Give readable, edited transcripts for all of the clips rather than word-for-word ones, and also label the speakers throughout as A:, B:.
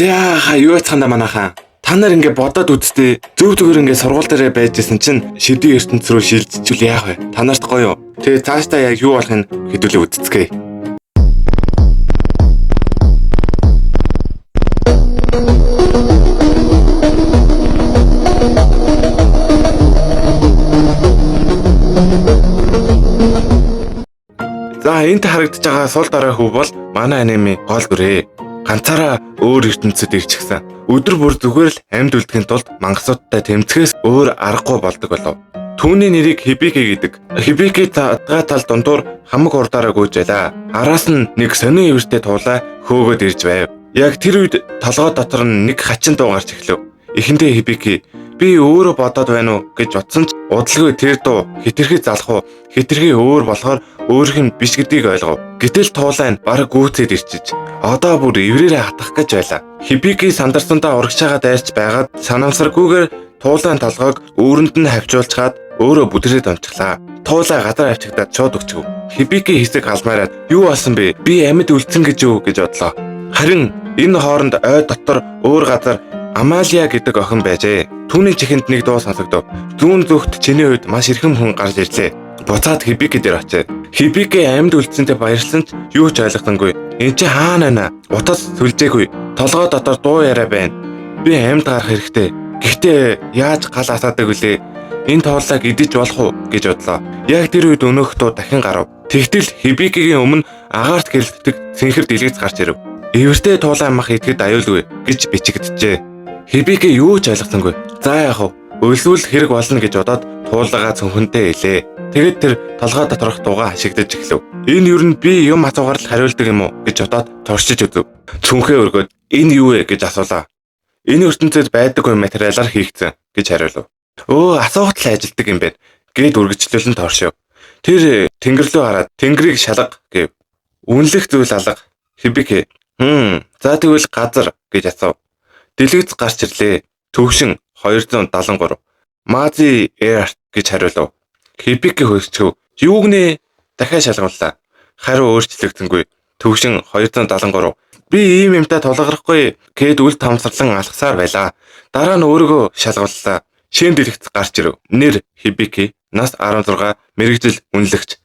A: За юу яцханда манайхаа. Та нар ингэ бодоод үзтээ зөв зүгээр ингэ сургууль дээрээ байжсэн чинь шидэв ертөнц рүү шилжчихвэл яах вэ? Та нарт гоё юу? Тэгээ цаашдаа яг юу болохыг хэдүүлээ үзцгээе. За энд харагдаж байгаа сул дараа хүү бол манай анимын гол дүрээ. Ганцаараа өөр ертөнцөд ирчихсэн. Өдөр бүр зүгээр л амьд үлдэхин тулд мангасуудтай тэмцэхээс өөр аргагүй болдог болов. Түүний нэрийг Хибики гэдэг. Хибики тадгаа тал дундуур хамаг урдаараа гүйж байлаа. Араас нь нэг сонин ивэртэй туулаа хөөгөөд ирж байв. Яг тэр үед толгой дотор нь нэг хачин дуу гарч эхлэв. Эхэндээ Хибики би өөрөө бодоод байна уу гэж бодсон ч удалгүй тэр дуу хитрхи залах уу хитрхи өөр болохоор өөрийнх нь биш гэдгийг ойлгов. Гэтэл туулаа нь бараг гүйцэд ирчиж одоо бүр иврээрээ хатах гэж байлаа. Хибики сандарсандаа урагшаага дайрч байгаад санамсаргүйгээр туулайн толгойг өөрөнд нь хавчуулчаад өөрөө бүдрээд онцглаа. Туулаа газар авчигдаад шууд өчгөв. Хибики хэсэг галмаараад юу болсон бэ? Би амьд үлдсэн гэж юу гэж бодлоо. Харин энэ хооронд ой дотор өөр газар Амалия гэдэг охин байжээ. Түүний чихэнд нэг дуу сонсогдов. Зүүн зүгт чиний үед маш ирхэн хүн гарч ирлээ. Буцаад Хибики дээр очив. Хибики амьд үлдсэнтэй баярлсан ч юу ч ойлгохонгүй. Энд чи хаана байна? Утас сүлжээгүй. Толгой дотор дуу яриа байна. Би амьд гарах хэрэгтэй. Гэхдээ яаж гал асаадаг вүлээ? Энэ тооллыг идэж болох уу гэж бодлоо. Яг тэр үед өнөөх дуу дахин гарав. Тэгтэл Хибикигийн өмнө агаарт гэлтдэг сэнхэр дэлгэц гарч ирэв. Эвэртэй туулаа мах идэхэд аюулгүй гэж бичигджээ. Хибики юу ч ойлгосонгүй. За яах вэ? Өлсвөл хэрэг болно гэж бодоод туулгаа цөнхөнтэй илээ. Тэгэд тэр толгой доторх дууга хашигдаж эхлэв. Энэ юу нь би юм асуугаар л хариулдаг юм уу гэж бодоод туршиж үзв. Цүнхээ өргөөд энэ юу вэ гэж асуулаа. Энэ ертөнцид байдаггүй материалаар хийгдсэн гэж хариулв. Асуухад л ажилдаг юм байна. Гэд үргэлжлүүлэн торшив. Тэр тэнгэр рүү хараад тэнгэрийг шалга гэв. Үнэлэх зүйл алга. Хибики за тэгвэл газар гэж асуув. Дэлгэц гарч ирлээ. Төвшин 273. Мази Эрт гэж хариулв. Хибики хөөсчөв. Юу гинэ? Дахиад шалгууллаа. Хариу өөрчлөгдсөнгүй. Төвшин 273. Би ийм юмтай тулгарахгүй гэд үл тамсарлан алхасаар байлаа. Дараа нь өөрийгөө шалгууллаа. Шин дэлгэц гарч ирэв. Нэр Хибики, нас 16, мэрэгжил үнэлэгч.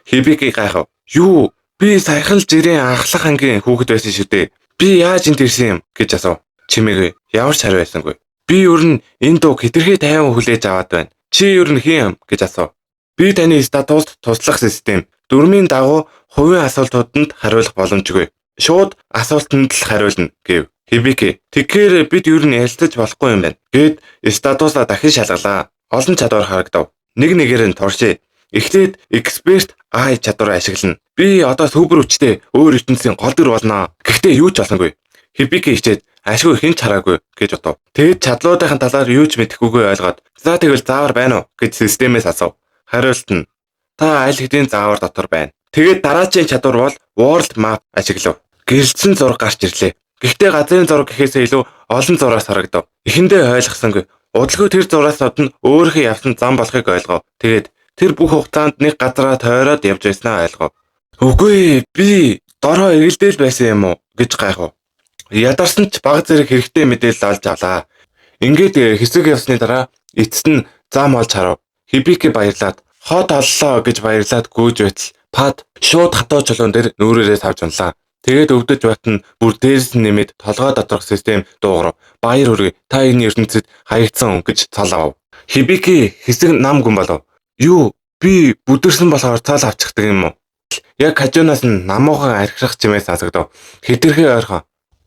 A: Хибики гайхав. Юу? Би саяхан л жирийн анхлах ангийн хүүхэд байсан шүү дээ. Би яаж энд ирсэн юм гэж асуув. Чимээгүй ямар ч хариу байсангүй. Би ер нь энэ дууг хитрхи тайван хүлээж аваад байна. Чи ер нь хин юм гэж асуув. Би таны статуст туслах систем. Дүрмийн дагуу хувийн асуултууданд хариулах боломжгүй. Шууд асуултанд л хариулна гэв. Хибики тэгэхээр бид ер нь ялцаж болохгүй юм байна. Гэд статусаа дахин шалгалаа. Олон чадвар харагдав. Нэг нэгээр нь туршээ. Эхлээд эксперт AI чадвараа ашиглана. Би одоо супер хүчтэй өөр ертөнцийн гол дүр болно. Гэхдээ юу ч болсонгүй. Хибики хичээд ашгүй хэн ч хараагүй гэж бодов. Тэгэд чадлуудын талаар юу ч мэдэхгүйгээ ойлгоод за тэгвэл заавар байна уу гэж системээс асуув. Хариулт нь та аль хэдийн заавар дотор байна. Тэгээд дараачийн чадвар бол World Map ашиглав. Гэрэлтсэн зураг гарч ирлээ. Гэхдээ газрын зураг гэхээсээ илүү олон зураас харагдав. Эхэндээ ойлгосонгүй. Удалгүй тэр зураас одно өөрийнхөө явсан зам болохыг ойлгов. Тэгээд тэр бүх хугацаанд нэг газараа тойроод явж байснаа ойлгов. Үгүй би дороо эргэлдээл байсан юм уу гэж гайхав. Ядарсан ч баг зэрэг хэрэгтэй мэдээлэл олж авлаа. Ингээд хэсэг явсны дараа эцэст нь зам олж харав. Хибики баярлаад хот оллоо гэж баярлаад гүйж байтал пад шууд хатуу чулуун дээр нүүрээрээ тавж унлаа. Тэгээд өвдөж батна бүр дээрс нь нэмээд толгой доторх систем дуугарав. Баяр хүргэе. Та энэ ертөнцид хаягдсан гэж цалав. Хибики хэсэг нам гүн болов. Юу? Би бүдэрсэн болохоор цаал авчихдаг юм уу? Яг хажуунаас нь намуухан архирах чимээс сонсогдов. Хитрхи ойрхон.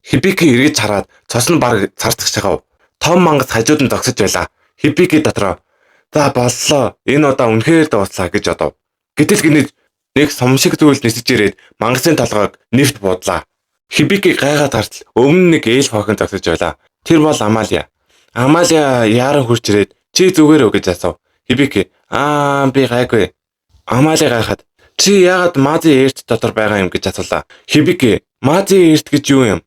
A: Хибики эргэж хараад цос нь баг царцах шахав. Том мангас хажууд нь зогсож байлаа. Хибики дотроо за боллоо. Энэ удаа үнэхээр дууслаа гэж бодов. Гэтэл гинэ нэг сум шиг зүйл нисэж ирээд мангасын толгойг нэвт буудлаа. Хибики гайхаад гартал өмнө нэг ээл хохин зогсож байлаа. Тэр бол Амалия. Амалия яаран хурж ирээд чи зүгээр үү гэж асуув. Хибики би гайгүй. Амалия гайхаад чи яагаад Мази Эрт дотор байгаа юм гэж асуулаа. Хибики Мази Эрт гэж юу юм?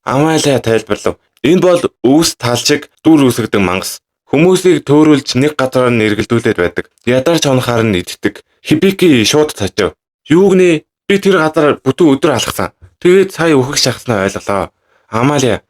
A: Амалия тайлбарлав. Энэ бол өвс тал шиг дүр үүсгдэг мангас. Хүмүүсийг төөрүүлж нэг газараар нэргэлдүүлээд байдаг. Ядарч хонохоор нь иддэг. Хибики шууд цачив. Юу гинэ? Би тэр газар бүтэн өдөр алхсан. Тэгээд сая өөхөх шахснаа ойлголоо. Амалия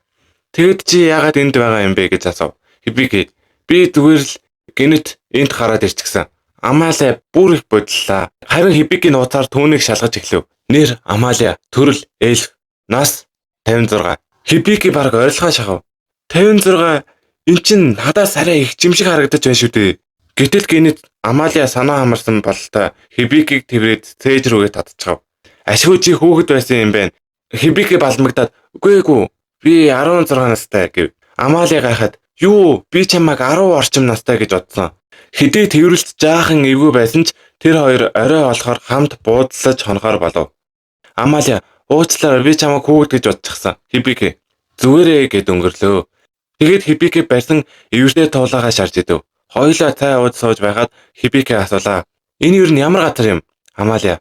A: Тэгэд чи яагаад энд байгаа юм бэ гэж асуув. Хибики би зүгээр л гинэт энд гараад ирчихсэн. Амалиа бүр их бодлоо. Харин Хибики нууцаар түүнийг шалгаж эхлэв. Нэр Амалиа, төрөл эльф, нас 56. Хибики баг ойрлогоо шахав. 56 эн чин надаас арай их жимшиг харагдаж байна шүү дээ. Гэтэл гинэт Амалиа санаа хамарсан бололтой Хибикийг тэрвэд цээж рүүгээ татчихав. Ашгүй чи хүүхэд байсан юм байна. Хибики балмагдаад үгүй би 16 настай гэв. Амалиа гайхаад юу би чамайг 10 орчим настай гэж бодсон. Хэдий тэрвэрлж жаахан эвгүй байсан ч тэр хоёр орой олохоор хамт буудлаж хонохоор болов. Амалиа уучлаарай би чамайг хүүхэд гэж бодчихсан. Хибики зүгээрээ гэд өнгөрлөө. Тэгээд Хибики барьсан эвэртэй туулаагаа шарж идэв. Хоёулаа цай ууж сууж байгаад Хибики асуулаа. Энэ юу ямар газар юм? Амалиа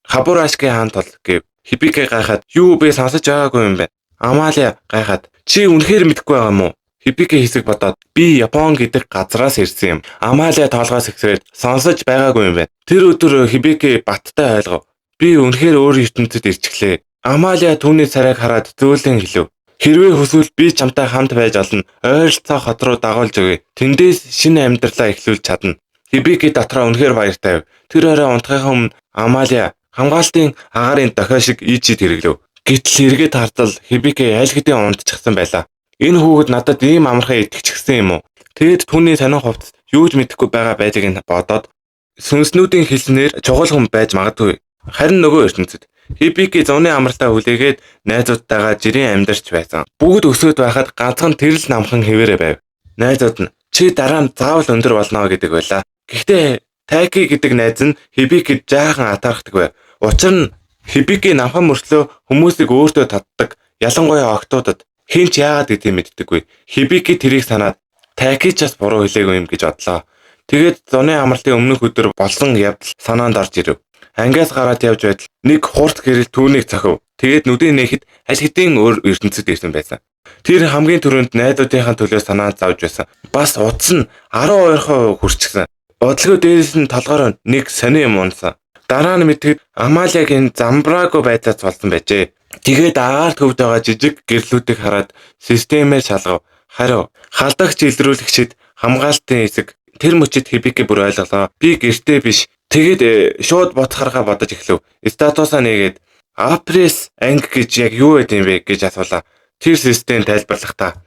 A: Хабурашки хаан тол гэв. Хибики гайхаад юу би сонсож байгаагүй юм байна. Амалиа гайхаад чи үнэхээр мэдэхгүй байгаа юм уу? Хибики хэсэг бодоод би Япон гэдэг газраас ирсэн юм. Амалиа тоолгоос ихсрээд сонсож байгаагүй юм байна. Тэр өдөр Хибики баттай ойлгов. Би үнэхээр өөр ертөнцид ирчихлээ. Амалиа түүний царайг хараад зөөлөн хэлв. Хэрвээ хүсвэл би чамтай хамт байж олно. Ойролцоо хот руу дагуулж өгье. Тэндээс шинэ амьдралаа эхлүүлж чадна. Хибики дотроо үнэхээр баяртай. Тэр орой унтахын өмнө Амалиа хамгаалтын агаарын дохио шиг ийчид хэрэглэв. Гэтэл эргээд хартал Хибики аль хэдийн унтчихсан байлаа. Энэ хүүхэд надад ийм амархан итгэчихсэн юм уу? Тэгэд түүний сонин хувцас юу ч мэдэхгүй байгаа байдлыг нь бодоод сүнснүүдийн хэлснээр чухалхан байж магадгүй. Харин нөгөө ертөнцид Хибики зуны амралтаа хүлээгээд найзуудтайгаа жирийн амьдарч байсан. Бүгд өсөөд байхад ганцхан тэрл намхан хэвээрээ байв. Найзууд нь чи дараа нь заавал өндөр болно гэдэг байлаа. Гэхдээ Таки гэдэг найз нь Хибикид жаахан атаархдаг байв. Учир нь Хибики намхан мөртлөө хүмүүсийг өөртөө татдаг. Ялангуяа октоодод хэн ч яагаад гэдгийг мэддэггүй. Хибики тэрийг санаад Таки ч бас буруу хэлээгүй юм гэж бодлоо. Тэгээд зуны амралтын өмнөх өдөр болсон явдал санаанд орж ирэв. Ангиас гараад явж байтал нэг хурц гэрэл түүнийг цохив. Тэгээд нүдэн нээхэд аль хэдийн өөр ертөнцид ирсэн байсан. Тэр хамгийн түрүүнд найзуудынхаа төлөө санаа зовж байсан. Бас утас нь 12% хүрчихсэн. Бодлого дээрээс нь толгоор нэг сони юм унсан. Дараа нь мэдхэд Амалиагийн замбраагүй байдлаас болсон байжээ. Тэгээд агаарт хөвд байгаа жижиг гэрлүүдийг хараад системээр шалгав. Харин халдагч илрүүлэгчид хамгаалтын хэсэг тэр мөчид Хибики бүр ойлголоо. Би гэртээ биш. Тэгээд шууд бодохаргаа бодож эхлэв. Статусаа нээгээд Апрес анги гэж яг юу байд юм бэ гэж асуулаа. Тэр систем тайлбарлахдаа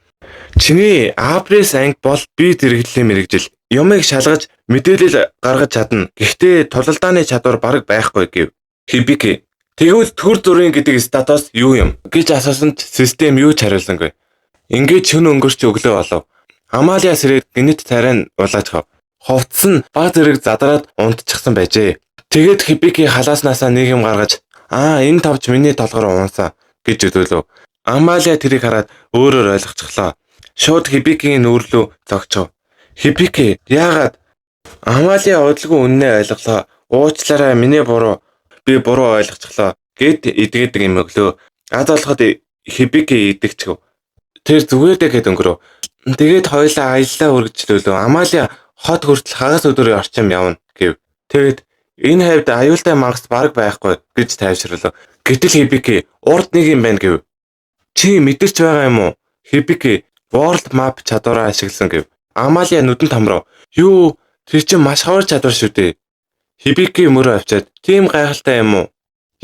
A: чиний Апрес анги бол бие зэрэглэлийн мэрэгжил. Юмыг шалгаж мэдээлэл гаргаж чадна. Гэхдээ тулалдааны чадвар бараг байхгүй гэв. Хибики тэгвэл төр зүрийн гэдэг статус юу юм гэж асуусанд систем юу ч хариулсангүй. Ингээд шөнө өнгөрч өглөө болов. Амалиа сэрээд гинэт царай нь улаажхав. Хувцас нь баг зэрэг задраад унтчихсан байжээ. Тэгээд Хибики халааснасаа нэг юм гаргаж энэ тавч миний толгоор уунсан гэж өдөөлөв. Амалиа тэрийг хараад өөрөөр ойлгочихлоо. Шууд Хибикийн нүүрлүү зогчов. Хибики яагаад? Амалиа удалгүй үннээ ойлголоо. Уучлаарай миний буруу. Би буруу ойлгочихлоо гэд идгээдэг юм өглөө. Аз болоход Хибики идэгчв. Тэр зүгээдээ гэд өнгөрөв. Тэгээд хоёлаа аяллаа үргэлжлүүлв. Амалиа хот хүртэл хагас өдрийн орчим явна гэв. Тэгэд энэ хавьд аюултай мангас бараг байхгүй гэж тайвширлаа. Гэтэл Хибики урд нэг юм байна гэв. Чи мэдэрч байгаа юм уу? Хибики World Map чадвараа ашигласан гэв. Амалиа нүдэн томров. Юу тэр чинь маш ховор чадвар шүү дээ. Хибики мөрөө авчаад тийм гайхалтай юм уу?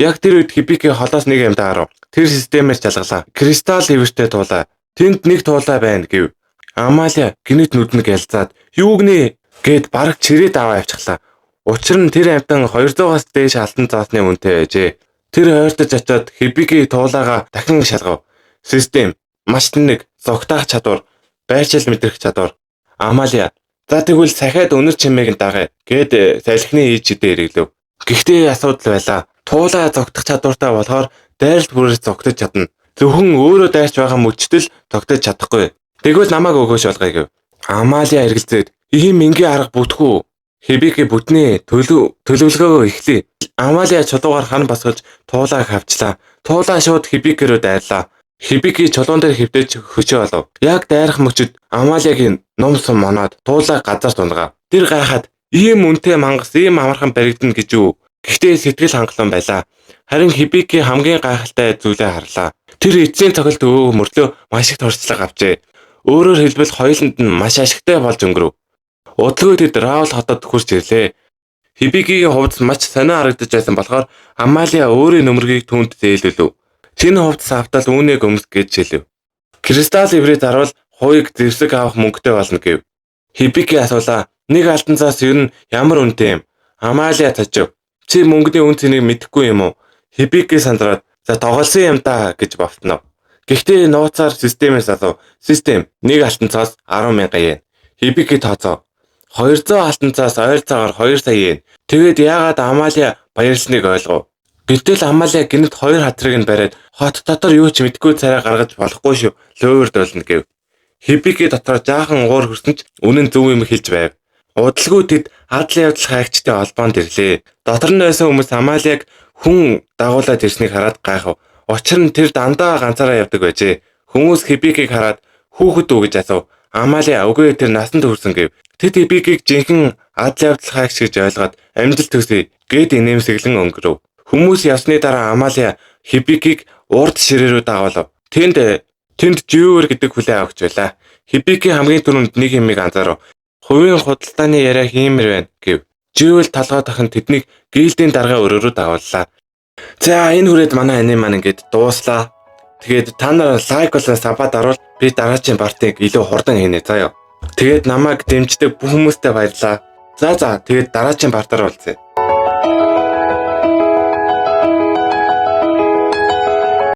A: Яг тэр үед Хибики холоос нэг юм даарав. Тэр системээр чалгалаа. Кристалл эвэртэй туулаа. Тэнд нэг туулаа байна гэв. Амалиа гинэт нүднэг ялзаад юу гинэ гэд бараг чирээд аваа авчихлаа. Учир нь тэр амтан 200-аас дээш алтан цаасны үнэтэй байжээ. Тэр ойртож очиод Хибики туулаагаа дахин шалгав. Систем маш тэнэг зогтаах чадвар, байршил мэдрэх чадвар. Амалиа за тэгвэл сахиад өнөр чимээг нь дагая гэд салхины ийчдээ хэрэглэв. Гэхдээ асуудал байлаа. Туулаа зогтох чадвартай болохоор дайралт бүрээс зогтож чадна. Зөвхөн өөрөө дайрч байгаа мөчтөл зогтож чадахгүй. Тэгвэл намайг өгөөш болгоё гэв. Амалиа эргэлзээд ийм энгийн арга бүтгүү. Хибики бүтний төлөвлөгөөгөө эхлэе. Амалиа чулуугаар хан босгож туулааг хавчлаа. Туулаа шууд Хибики рүү дайрлаа. Хибики чулуун дээр хөвтөж хөшөө олов. Яг дайрах мөчид Амалиагийн ном сум моноод туулаа газар тунгав. Тэр гайхаад ийм үнэтэй мангас ийм амархан баригдана гэж юу? Гэхдээ сэтгэл хангалуун байлаа. Харин Хибики хамгийн гайхалтай зүйлээ харлаа. Тэр эцсийн цогцолд өвөө мөрлөө маш их туршлага авчээ. Өөрөөр хэлбэл хоёуланд нь маш ашигтай болж өнгөрөв. Удалгүй тэд Раул хотод хурж ирлээ. Хибикигийн хувцас маш сонио харагдаж байсан болохоор Амалиа өөрийн нөмрөгийг түүнд зээлвэлв. Шинэ хувцас автал үүнийг өмс гэж хэлв. Кристал иврээ зарвал хуйг зэвсэг авах мөнгөтэй болно гэв. Хибики асуулаа. Нэг алтан цаас ер нь ямар үнэтэй юм? Амалиа цачив. Чи мөнгөний үн цэнийг мэдэхгүй юм уу? Хибики сандраад за тоглосон юм да гэж бовтнов. Гэхдээ нууцаар системээс асуув. Систем нэг алтан цаас 10,000 yen. Хибики тооцоо. 200 алтан цаас ойр цагаар 2 сая yen. Тэгээд яагаад Амалиа баярлсныг ойлгов. Гэтэл Амалиа гинэт 2 хатрыг нь бариад хот дотор юу ч мэдгүй царай гаргаж болохгүй шүү. Лөөвөр долно гэв. Хибики дотор жаахан уур хүрсэн ч үнэн зөв юм хэлж байв. Удалгүй тэд адлын явдал хайгчтай холбоонд ирлээ. Дотор нь байсан хүмүүс Амалиаг хүн дагуулад ирснийг хараад гайхав. Учир нь тэр дандаа ганцаараа явдаг байжээ. Хүмүүс Хибикийг хараад хүүхэд үү гэж асуув. Амалиа үгүй тэр насанд хүрсэн гэв. Тэд Хибикийг жинхэнэ адлын явдал хайгч гэж ойлгоод амжилт төсөй гэд инээмсэглэн өнгөрөв. Хүмүүс явсны дараа Амалиа Хибикийг урд ширээ рүү дагуулв. Тэнд Жювер гэдэг хүлээ авахч байлаа. Хибики хамгийн түрүүнд нэг юмыг анзаарав. Хувийн худалдааны яриа хиймэр байна гэв. Жювел талгай дахин тэднийг гильдийн даргын өрөөрөө дагууллаа. За энэ хүрээд манай аним маань ингээд дууслаа. Тэгээд та нар лайк болон сабад оруулаад би дараагийн партийг илүү хурдан хийнэ заяа. Тэгээд намайг дэмждэг бүх хүмүүстээ баярлалаа. За тэгээд дараагийн партаар уулзъя.